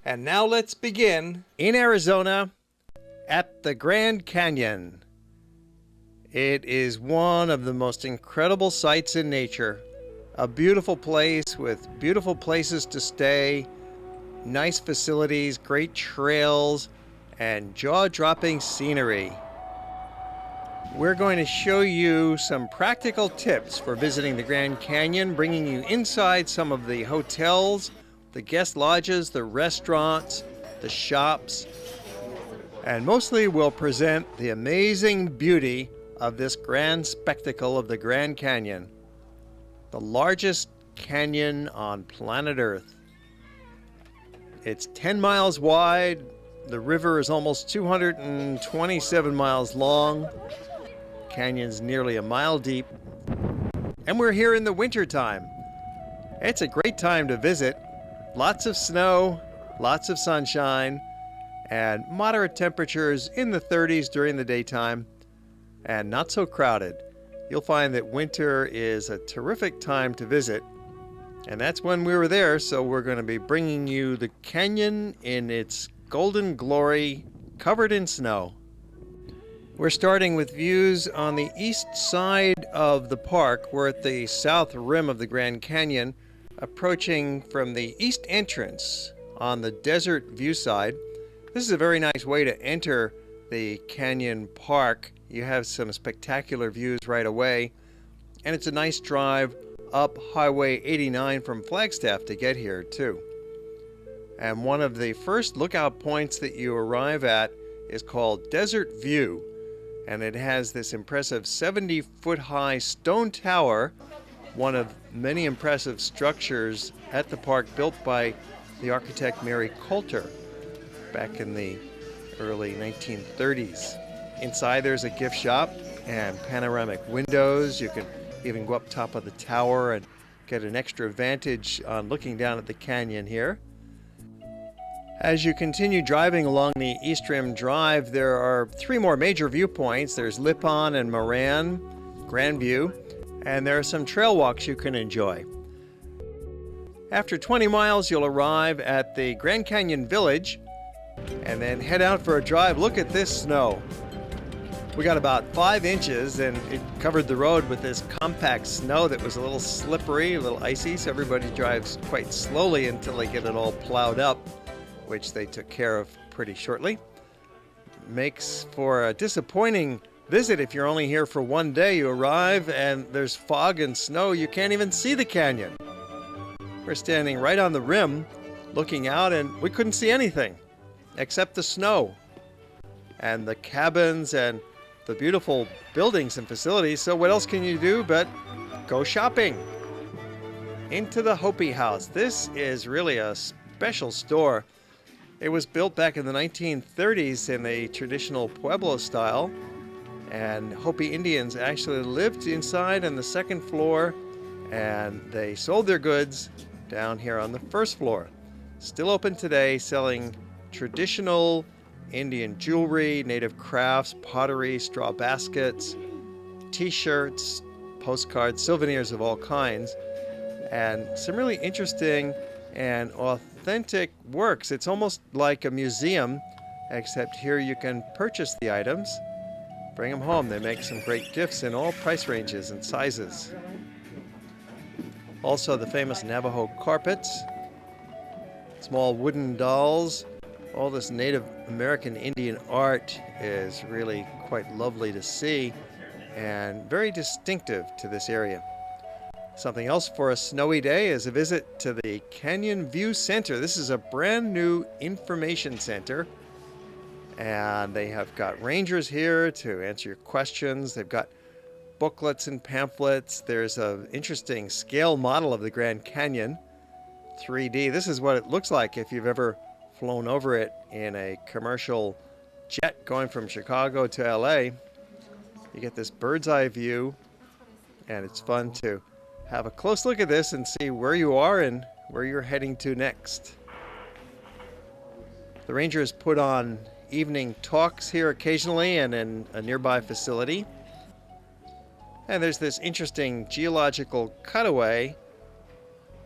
And now let's begin in Arizona at the Grand Canyon. It is one of the most incredible sights in nature. A beautiful place with beautiful places to stay, nice facilities, great trails, and jaw-dropping scenery. We're going to show you some practical tips for visiting the Grand Canyon, bringing you inside some of the hotels, the guest lodges, the restaurants, the shops, and mostly we'll present the amazing beauty of this grand spectacle of the Grand Canyon, the largest canyon on planet Earth. It's 10 miles wide, the river is almost 227 miles long, canyon's nearly a mile deep, and we're here in the winter time. It's a great time to visit. Lots of snow, lots of sunshine, and moderate temperatures in the 30s during the daytime, and not so crowded. You'll find that winter is a terrific time to visit, and that's when we were there, so we're going to be bringing you the canyon in its golden glory, covered in snow. We're starting with views on the east side of the park. We're at the south rim of the Grand Canyon, approaching from the east entrance on the desert view side. This is a very nice way to enter the canyon park. You have some spectacular views right away, and it's a nice drive up Highway 89 from Flagstaff to get here too. And one of the first lookout points that you arrive at is called Desert View, and it has this impressive 70-foot high stone tower, one of many impressive structures at the park built by the architect Mary Coulter back in the early 1930s. Inside there's a gift shop and panoramic windows. You can even go up top of the tower and get an extra vantage on looking down at the canyon here. As you continue driving along the East Rim Drive, there are three more major viewpoints. There's Lippon and Moran, Grand View, and there are some trail walks you can enjoy. After 20 miles, you'll arrive at the Grand Canyon Village and then head out for a drive. Look at this snow. We got about 5 inches, and it covered the road with this compact snow that was a little slippery, a little icy, so everybody drives quite slowly until they get it all plowed up, which they took care of pretty shortly. Makes for a disappointing visit if you're only here for one day. You arrive and there's fog and snow. You can't even see the canyon. We're standing right on the rim looking out, and we couldn't see anything except the snow and the cabins and the beautiful buildings and facilities. So what else can you do but go shopping? Into the Hopi House. This is really a special store. It was built back in the 1930s in a traditional Pueblo style, and Hopi Indians actually lived inside on the second floor, and they sold their goods down here on the first floor. Still open today, selling traditional Indian jewelry, native crafts, pottery, straw baskets, t-shirts, postcards, souvenirs of all kinds, and some really interesting and authentic works. It's almost like a museum, except here you can purchase the items, bring them home. They make some great gifts in all price ranges and sizes. Also the famous Navajo carpets, small wooden dolls. All this Native American Indian art is really quite lovely to see and very distinctive to this area. Something else for a snowy day is a visit to the Canyon View Center. This is a brand new information center, and they have got rangers here to answer your questions. They've got booklets and pamphlets. There's an interesting scale model of the Grand Canyon, 3D. This is what it looks like if you've ever flown over it in a commercial jet going from Chicago to LA. You get this bird's eye view, and it's fun to have a close look at this and see where you are and where you're heading to next. The rangers put on evening talks here occasionally and in a nearby facility. And there's this interesting geological cutaway.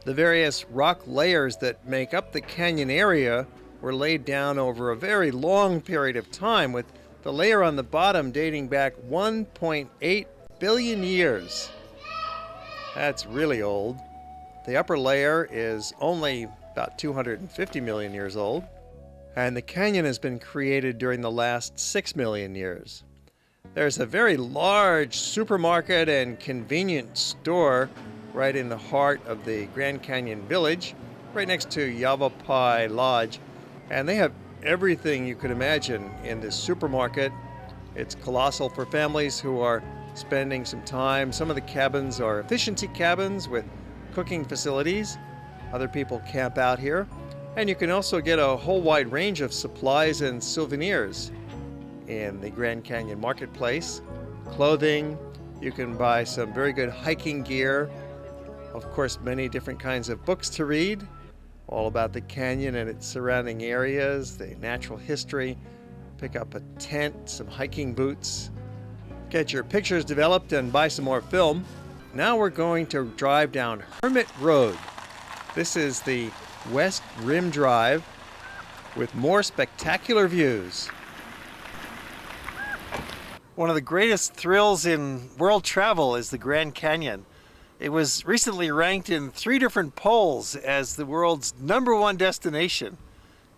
The various rock layers that make up the canyon area were laid down over a very long period of time, with the layer on the bottom dating back 1.8 billion years. That's really old. The upper layer is only about 250 million years old, and the canyon has been created during the last 6 million years. There's a very large supermarket and convenience store right in the heart of the Grand Canyon Village, right next to Yavapai Lodge, and they have everything you could imagine in this supermarket. It's colossal for families who are spending some time. Some of the cabins are efficiency cabins with cooking facilities. Other people camp out here, and you can also get a whole wide range of supplies and souvenirs in the Grand Canyon Marketplace. Clothing, you can buy some very good hiking gear. Of course, many different kinds of books to read, all about the canyon and its surrounding areas, the natural history. Pick up a tent, some hiking boots, get your pictures developed, and buy some more film. Now we're going to drive down Hermit Road. This is the West Rim Drive with more spectacular views. One of the greatest thrills in world travel is the Grand Canyon. It was recently ranked in 3 different polls as the world's #1 destination.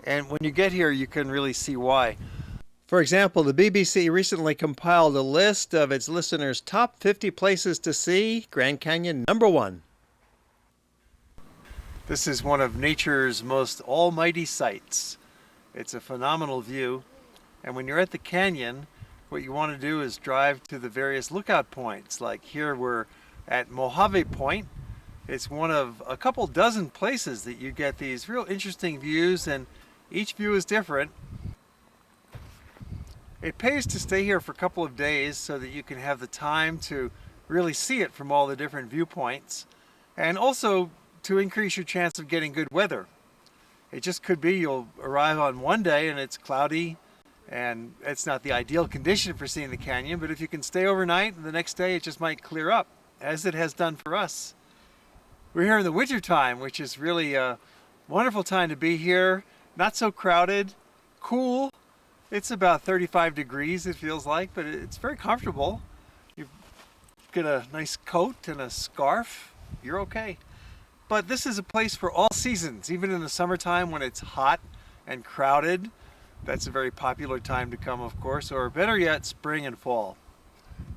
And when you get here, you can really see why. For example, the BBC recently compiled a list of its listeners' top 50 places to see. Grand Canyon #1. This is one of nature's most almighty sights. It's a phenomenal view. And when you're at the canyon, what you want to do is drive to the various lookout points. Like here we're at Mojave Point. It's one of a couple dozen places that you get these real interesting views, and each view is different. It pays to stay here for a couple of days so that you can have the time to really see it from all the different viewpoints, and also to increase your chance of getting good weather. It just could be you'll arrive on one day and it's cloudy, and it's not the ideal condition for seeing the canyon, but if you can stay overnight, and the next day it just might clear up, as it has done for us. We're here in the winter time, which is really a wonderful time to be here. Not so crowded, cool. It's about 35 degrees, it feels like, but it's very comfortable. You get a nice coat and a scarf, you're okay. But this is a place for all seasons, even in the summertime when it's hot and crowded. That's a very popular time to come, of course, or better yet, spring and fall.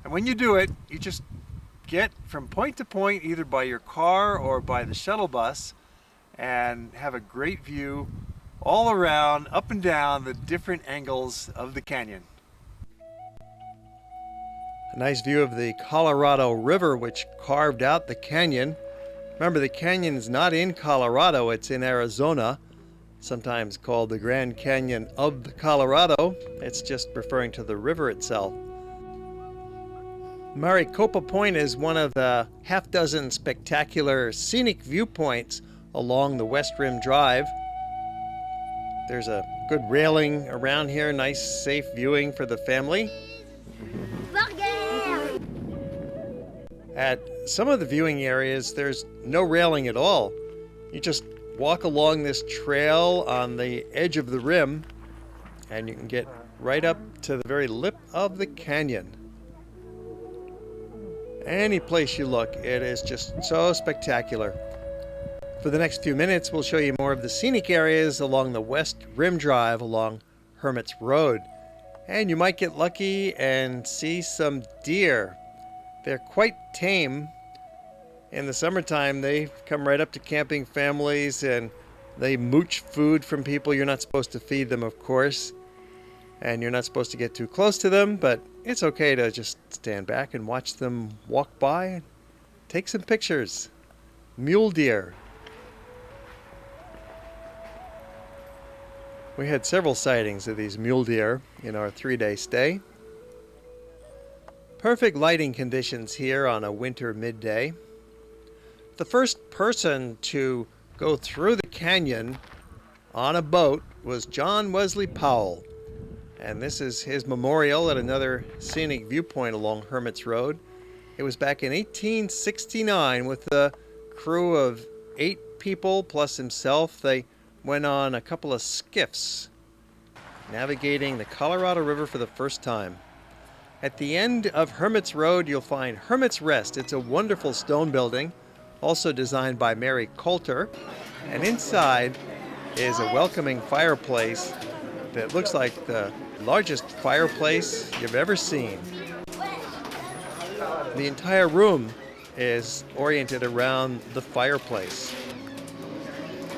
And when you do it, you just get from point to point, either by your car or by the shuttle bus, and have a great view all around, up and down the different angles of the canyon. A nice view of the Colorado River, which carved out the canyon. Remember, the canyon is not in Colorado, it's in Arizona, sometimes called the Grand Canyon of the Colorado. It's just referring to the river itself. Maricopa Point is one of the half-dozen spectacular scenic viewpoints along the West Rim Drive. There's a good railing around here, nice safe viewing for the family. Burger! At some of the viewing areas, there's no railing at all. You just walk along this trail on the edge of the rim, and you can get right up to the very lip of the canyon. Any place you look, it is just so spectacular. For the next few minutes, we'll show you more of the scenic areas along the West Rim Drive along Hermit's Road. And you might get lucky and see some deer. They're quite tame. In the summertime, they come right up to camping families and they mooch food from people. You're not supposed to feed them, of course, and you're not supposed to get too close to them, but it's okay to just stand back and watch them walk by and take some pictures. Mule deer. We had several sightings of these mule deer in our 3-day stay. Perfect lighting conditions here on a winter midday. The first person to go through the canyon on a boat was John Wesley Powell. And this is his memorial at another scenic viewpoint along Hermit's Road. It was back in 1869 with a crew of 8 people plus himself. They went on a couple of skiffs, navigating the Colorado River for the first time. At the end of Hermit's Road, you'll find Hermit's Rest. It's a wonderful stone building, also designed by Mary Coulter. And inside is a welcoming fireplace that looks like the largest fireplace you've ever seen. The entire room is oriented around the fireplace.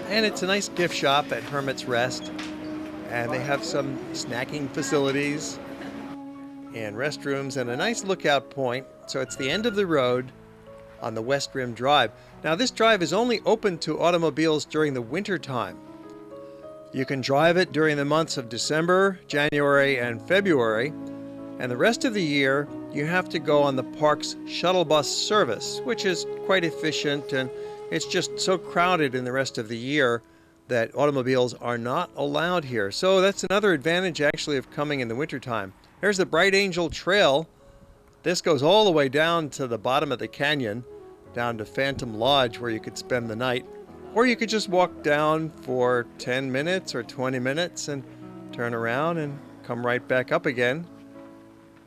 And it's a nice gift shop at Hermit's Rest. And they have some snacking facilities and restrooms and a nice lookout point. So it's the end of the road on the West Rim Drive. Now this drive is only open to automobiles during the winter time. You can drive it during the months of December, January, and February. And the rest of the year, you have to go on the park's shuttle bus service, which is quite efficient, and it's just so crowded in the rest of the year that automobiles are not allowed here. So that's another advantage actually of coming in the wintertime. There's the Bright Angel Trail. This goes all the way down to the bottom of the canyon, down to Phantom Lodge, where you could spend the night. Or you could just walk down for 10 minutes or 20 minutes and turn around and come right back up again.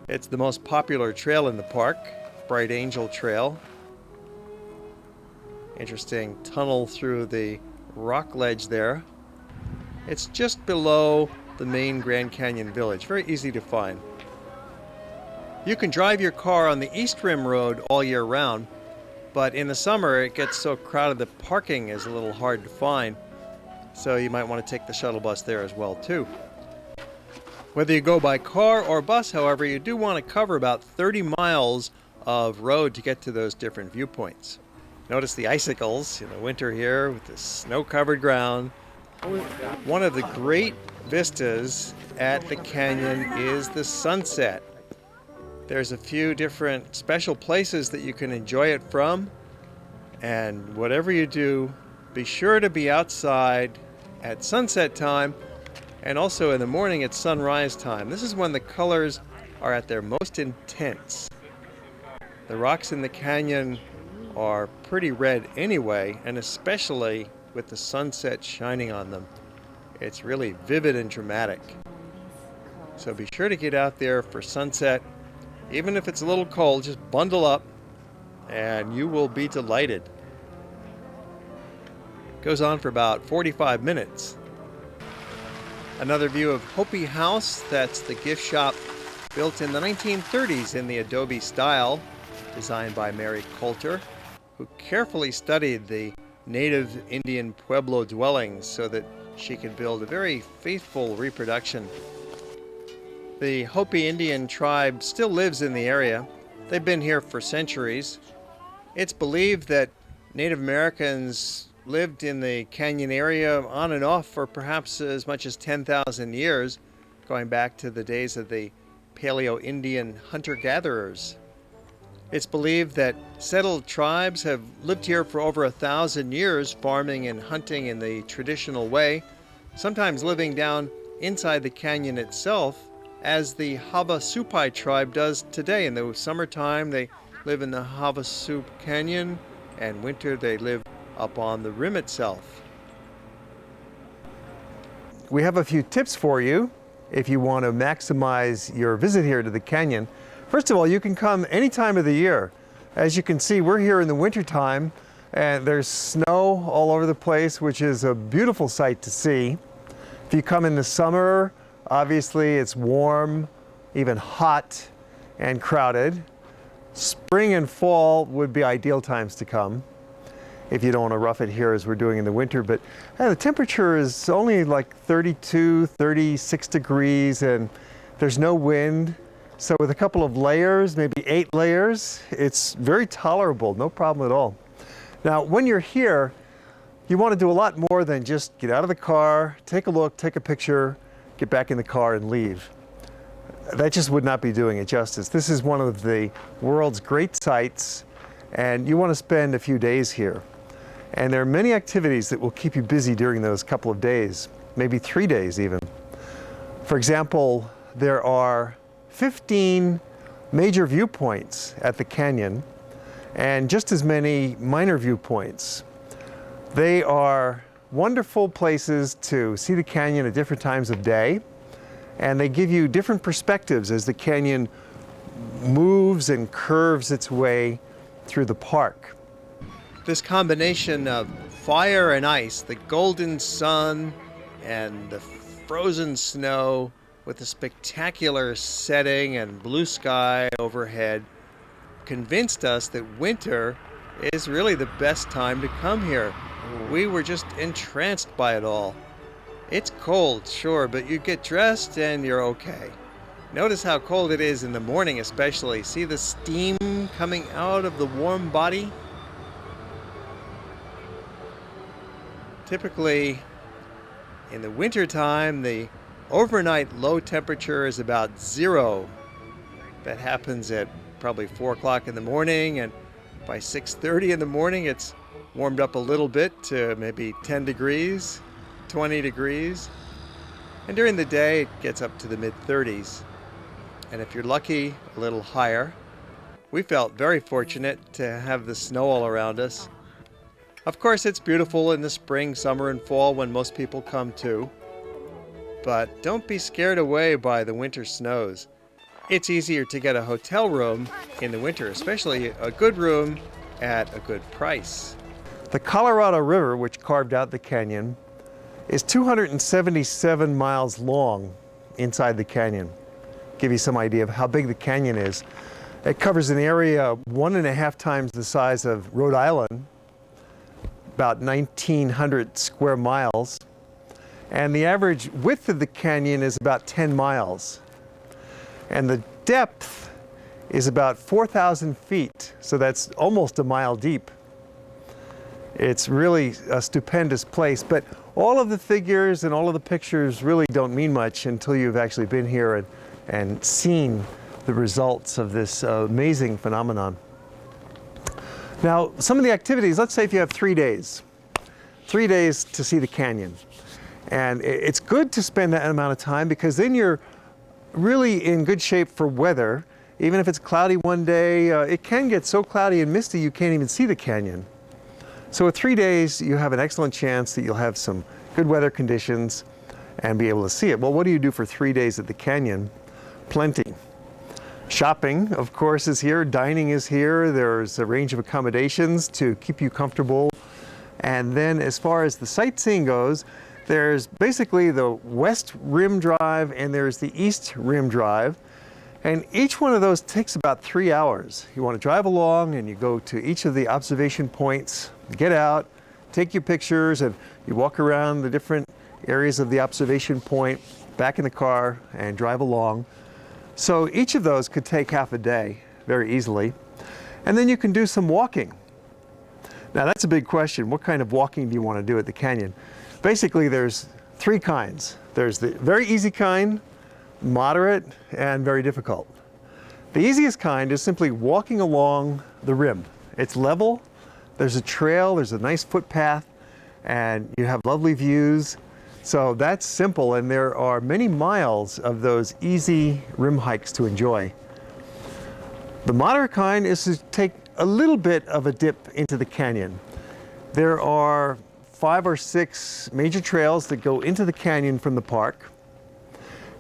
It's the most popular trail in the park, Bright Angel Trail. Interesting tunnel through the rock ledge there. It's just below the main Grand Canyon Village, very easy to find. You can drive your car on the East Rim Road all year round, but in the summer it gets so crowded that parking is a little hard to find, so you might want to take the shuttle bus there as well too. Whether you go by car or bus, however, you do want to cover about 30 miles of road to get to those different viewpoints. Notice the icicles in the winter here with the snow-covered ground. One of the great vistas at the canyon is the sunset. There's a few different special places that you can enjoy it from, and whatever you do, be sure to be outside at sunset time and also in the morning at sunrise time. This is when the colors are at their most intense. The rocks in the canyon are pretty red anyway, and especially with the sunset shining on them. It's really vivid and dramatic. So be sure to get out there for sunset. Even if it's a little cold, just bundle up and you will be delighted. It goes on for about 45 minutes. Another view of Hopi House, that's the gift shop built in the 1930s in the adobe style, designed by Mary Coulter, who carefully studied the native Indian Pueblo dwellings so that she could build a very faithful reproduction. The Hopi Indian tribe still lives in the area. They've been here for centuries. It's believed that Native Americans lived in the canyon area on and off for perhaps as much as 10,000 years, going back to the days of the Paleo-Indian hunter-gatherers. It's believed that settled tribes have lived here for over 1,000 years, farming and hunting in the traditional way, sometimes living down inside the canyon itself, as the Havasupai tribe does today. In the summertime, they live in the Havasupai Canyon, and winter they live up on the rim itself. We have a few tips for you if you want to maximize your visit here to the canyon. First of all, you can come any time of the year. As you can see, we're here in the wintertime, and there's snow all over the place, which is a beautiful sight to see. If you come in the summer, obviously it's warm, even hot and crowded. Spring and fall would be ideal times to come if you don't want to rough it here as we're doing in the winter. But the temperature is only like 32, 36 degrees, and there's no wind. So with a couple of layers, maybe 8 layers, it's very tolerable, no problem at all. Now, when you're here, you want to do a lot more than just get out of the car, take a look, take a picture, get back in the car and leave. That just would not be doing it justice. This is one of the world's great sites, and you want to spend a few days here. And there are many activities that will keep you busy during those couple of days, maybe 3 days even. For example, there are 15 major viewpoints at the canyon and just as many minor viewpoints. They are wonderful places to see the canyon at different times of day, and they give you different perspectives as the canyon moves and curves its way through the park. This combination of fire and ice, the golden sun and the frozen snow with a spectacular setting and blue sky overhead convinced us that winter is really the best time to come here. We were just entranced by it all. It's cold, sure, but you get dressed and you're okay. Notice how cold it is in the morning especially. See the steam coming out of the warm body? Typically, in the winter time, the overnight low temperature is about 0. That happens at probably 4 o'clock in the morning, and by 6:30 in the morning, it's warmed up a little bit to maybe 10 degrees, 20 degrees. And during the day, it gets up to the mid-30s. And if you're lucky, a little higher. We felt very fortunate to have the snow all around us. Of course, it's beautiful in the spring, summer, and fall when most people come too. But don't be scared away by the winter snows. It's easier to get a hotel room in the winter, especially a good room at a good price. The Colorado River, which carved out the canyon, is 277 miles long inside the canyon. Give you some idea of how big the canyon is. It covers an area 1.5 times the size of Rhode Island, about 1,900 square miles. And the average width of the canyon is about 10 miles. And the depth is about 4,000 feet, so that's almost a mile deep. It's really a stupendous place, but all of the figures and all of the pictures really don't mean much until you've actually been here and seen the results of this amazing phenomenon. Now, some of the activities, let's say if you have 3 days. 3 days to see the canyon. And it's good to spend that amount of time because then you're really in good shape for weather. Even if it's cloudy one day, it can get so cloudy and misty you can't even see the canyon. So with 3 days, you have an excellent chance that you'll have some good weather conditions and be able to see it. Well, what do you do for 3 days at the canyon? Plenty. Shopping, of course, is here. Dining is here. There's a range of accommodations to keep you comfortable. And then as far as the sightseeing goes, there's basically the West Rim Drive and there's the East Rim Drive. And each one of those takes about 3 hours. You want to drive along and you go to each of the observation points, get out, take your pictures, and you walk around the different areas of the observation point, back in the car, and drive along. So each of those could take half a day very easily. And then you can do some walking. Now that's a big question. What kind of walking do you want to do at the canyon? Basically there's 3 kinds. There's the very easy kind, moderate, and very difficult. The easiest kind is simply walking along the rim. It's level, there's a trail, there's a nice footpath, and you have lovely views. So that's simple, and there are many miles of those easy rim hikes to enjoy. The moderate kind is to take a little bit of a dip into the canyon. There are 5 or 6 major trails that go into the canyon from the park.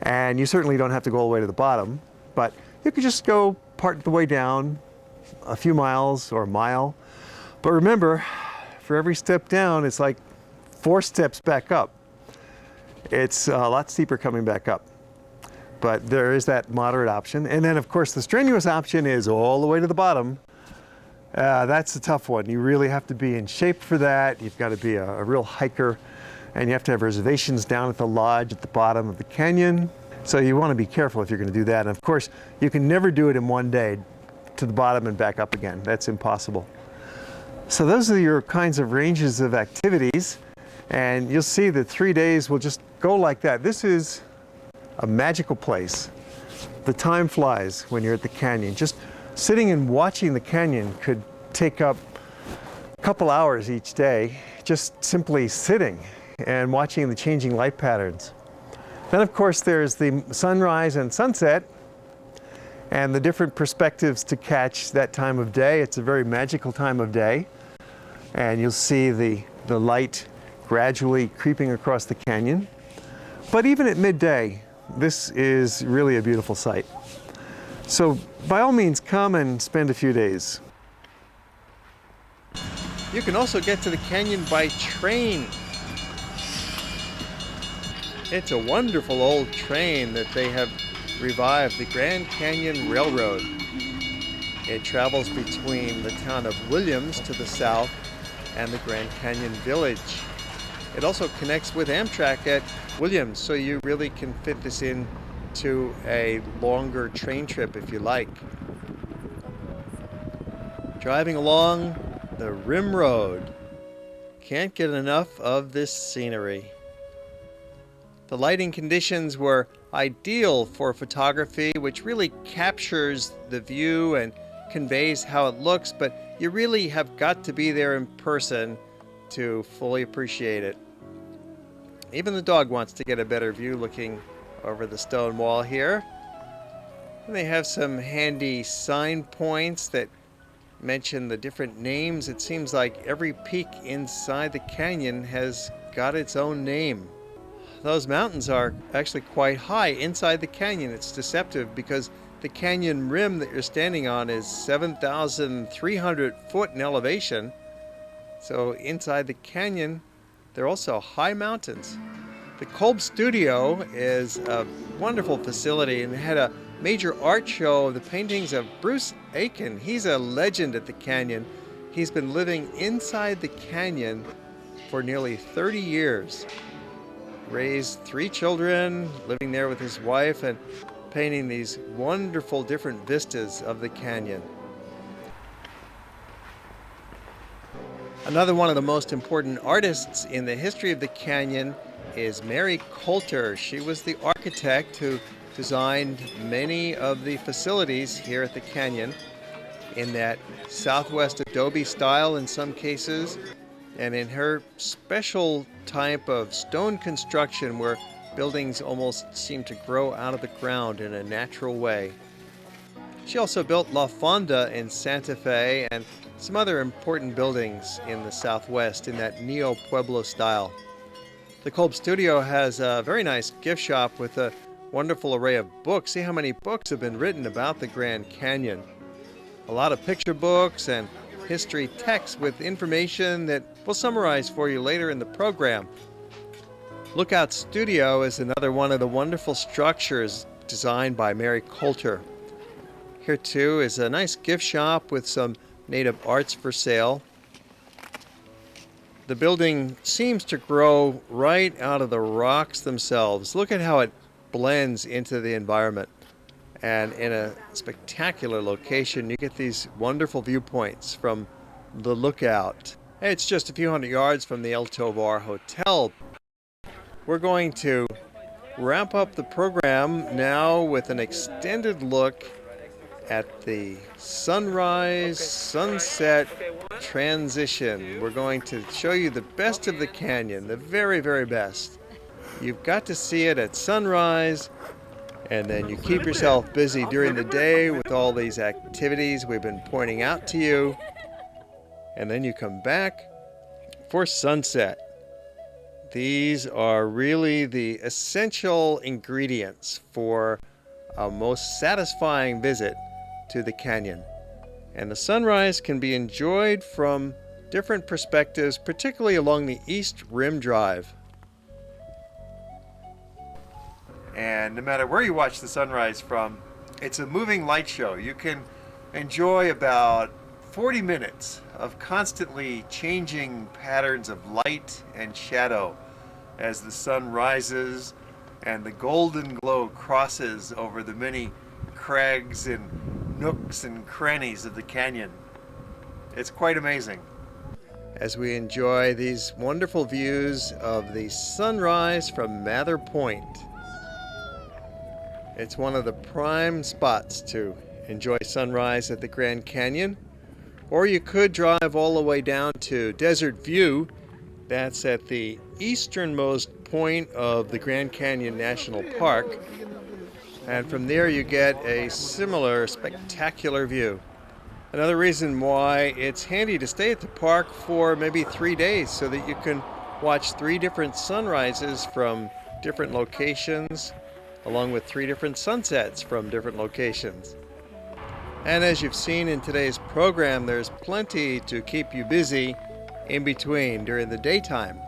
And you certainly don't have to go all the way to the bottom, but you could just go part of the way down, a few miles or a mile. But remember, for every step down, it's like 4 steps back up. It's a lot steeper coming back up. But there is that moderate option. And then, of course, the strenuous option is all the way to the bottom. That's a tough one. You really have to be in shape for that. You've got to be a real hiker. And you have to have reservations down at the lodge at the bottom of the canyon. So you want to be careful if you're going to do that. And of course, you can never do it in one day to the bottom and back up again. That's impossible. So those are your kinds of ranges of activities. And you'll see that 3 days will just go like that. This is a magical place. The time flies when you're at the canyon. Just sitting and watching the canyon could take up a couple hours each day, just simply sitting and watching the changing light patterns. Then of course there's the sunrise and sunset and the different perspectives to catch that time of day. It's a very magical time of day, and you'll see the light gradually creeping across the canyon. But even at midday, this is really a beautiful sight. So by all means, come and spend a few days. You can also get to the canyon by train. It's a wonderful old train that they have revived, the Grand Canyon Railroad. It travels between the town of Williams to the south and the Grand Canyon Village. It also connects with Amtrak at Williams, so you really can fit this in to a longer train trip if you like. Driving along the Rim Road. Can't get enough of this scenery. The lighting conditions were ideal for photography, which really captures the view and conveys how it looks, but you really have got to be there in person to fully appreciate it. Even the dog wants to get a better view looking over the stone wall here. And they have some handy sign points that mention the different names. It seems like every peak inside the canyon has got its own name. Those mountains are actually quite high inside the canyon. It's deceptive because the canyon rim that you're standing on is 7,300 foot in elevation. So inside the canyon, they're also high mountains. The Kolb Studio is a wonderful facility and had a major art show of the paintings of Bruce Aiken. He's a legend at the canyon. He's been living inside the canyon for nearly 30 years. Raised 3 children, living there with his wife and painting these wonderful different vistas of the canyon. Another one of the most important artists in the history of the canyon is Mary Coulter. She was the architect who designed many of the facilities here at the canyon in that Southwest adobe style in some cases, and in her special type of stone construction where buildings almost seem to grow out of the ground in a natural way. She also built La Fonda in Santa Fe and some other important buildings in the Southwest in that Neo-Pueblo style. The Kolb Studio has a very nice gift shop with a wonderful array of books. See how many books have been written about the Grand Canyon. A lot of picture books and history texts with information that we'll summarize for you later in the program. Lookout Studio is another one of the wonderful structures designed by Mary Coulter. Here too is a nice gift shop with some native arts for sale. The building seems to grow right out of the rocks themselves. Look at how it blends into the environment. And in a spectacular location, you get these wonderful viewpoints from the lookout. It's just a few hundred yards from the El Tovar Hotel. We're going to wrap up the program now with an extended look at the sunrise, sunset transition. We're going to show you the best of the canyon, the very, very best. You've got to see it at sunrise, and then you keep yourself busy during the day with all these activities we've been pointing out to you, and then you come back for sunset. These are really the essential ingredients for a most satisfying visit to the canyon. And the sunrise can be enjoyed from different perspectives, particularly along the East Rim Drive. And no matter where you watch the sunrise from, it's a moving light show. You can enjoy about 40 minutes of constantly changing patterns of light and shadow as the sun rises and the golden glow crosses over the many crags and nooks and crannies of the canyon. It's quite amazing. As we enjoy these wonderful views of the sunrise from Mather Point. It's one of the prime spots to enjoy sunrise at the Grand Canyon. Or you could drive all the way down to Desert View. That's at the easternmost point of the Grand Canyon National Park. And from there you get a similar spectacular view. Another reason why it's handy to stay at the park for maybe 3 days so that you can watch 3 different sunrises from different locations, along with 3 different sunsets from different locations. And as you've seen in today's program, there's plenty to keep you busy in between during the daytime.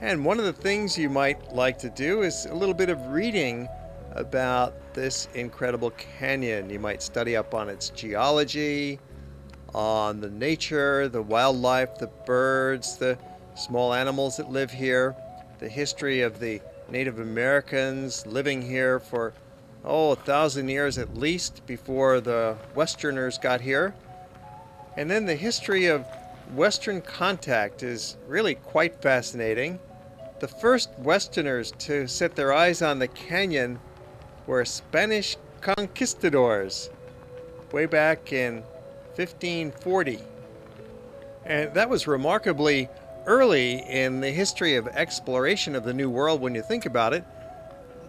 And one of the things you might like to do is a little bit of reading about this incredible canyon. You might study up on its geology, on the nature, the wildlife, the birds, the small animals that live here, the history of the Native Americans living here for 1,000 years at least before the Westerners got here. And then the history of Western contact is really quite fascinating. The first Westerners to set their eyes on the canyon were Spanish conquistadors way back in 1540. And that was remarkably early in the history of exploration of the New World when you think about it.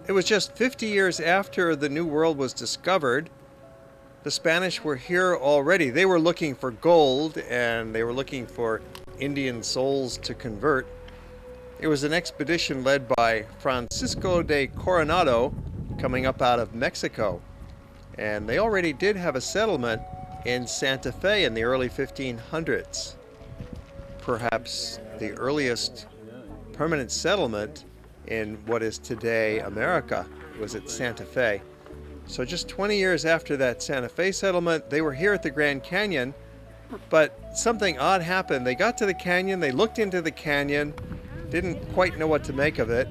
It was just 50 years after the New World was discovered. The Spanish were here already. They were looking for gold and they were looking for Indian souls to convert. It was an expedition led by Francisco de Coronado coming up out of Mexico. And they already did have a settlement in Santa Fe in the early 1500s. Perhaps the earliest permanent settlement in what is today America was at Santa Fe. So just 20 years after that Santa Fe settlement, they were here at the Grand Canyon, but something odd happened. They got to the canyon, they looked into the canyon, didn't quite know what to make of it.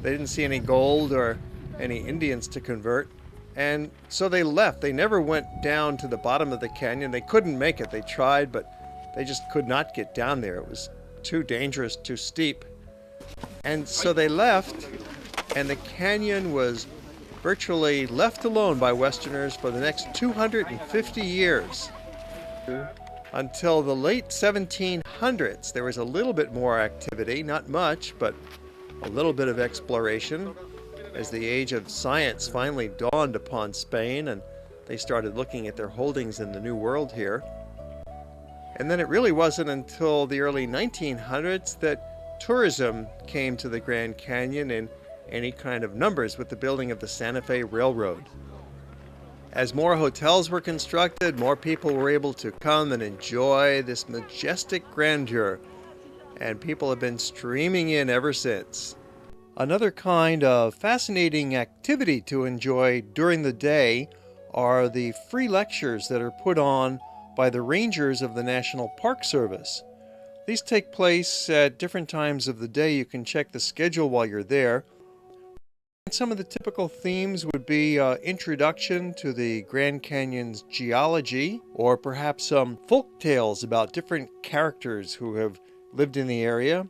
They didn't see any gold or any Indians to convert, and so they left. They never went down to the bottom of the canyon. They couldn't make it. They tried, but they just could not get down there. It was too dangerous, too steep. And so they left, and the canyon was virtually left alone by Westerners for the next 250 years. Until the late 1700s, there was a little bit more activity, not much, but a little bit of exploration as the age of science finally dawned upon Spain and they started looking at their holdings in the New World here. And then it really wasn't until the early 1900s that tourism came to the Grand Canyon in any kind of numbers with the building of the Santa Fe Railroad. As more hotels were constructed, more people were able to come and enjoy this majestic grandeur, and people have been streaming in ever since. Another kind of fascinating activity to enjoy during the day are the free lectures that are put on by the rangers of the National Park Service. These take place at different times of the day. You can check the schedule while you're there. Some of the typical themes would be introduction to the Grand Canyon's geology, or perhaps some folk tales about different characters who have lived in the area.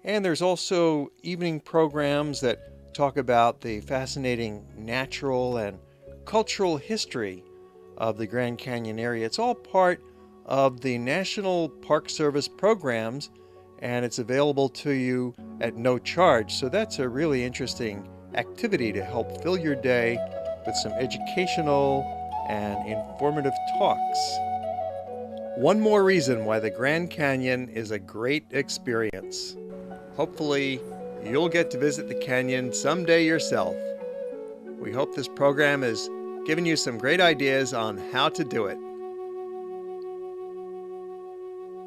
And there's also evening programs that talk about the fascinating natural and cultural history of the Grand Canyon area. It's all part of the National Park Service programs, and it's available to you at no charge. So that's a really interesting activity to help fill your day with some educational and informative talks. One more reason why the Grand Canyon is a great experience. Hopefully, you'll get to visit the canyon someday yourself. We hope this program has given you some great ideas on how to do it.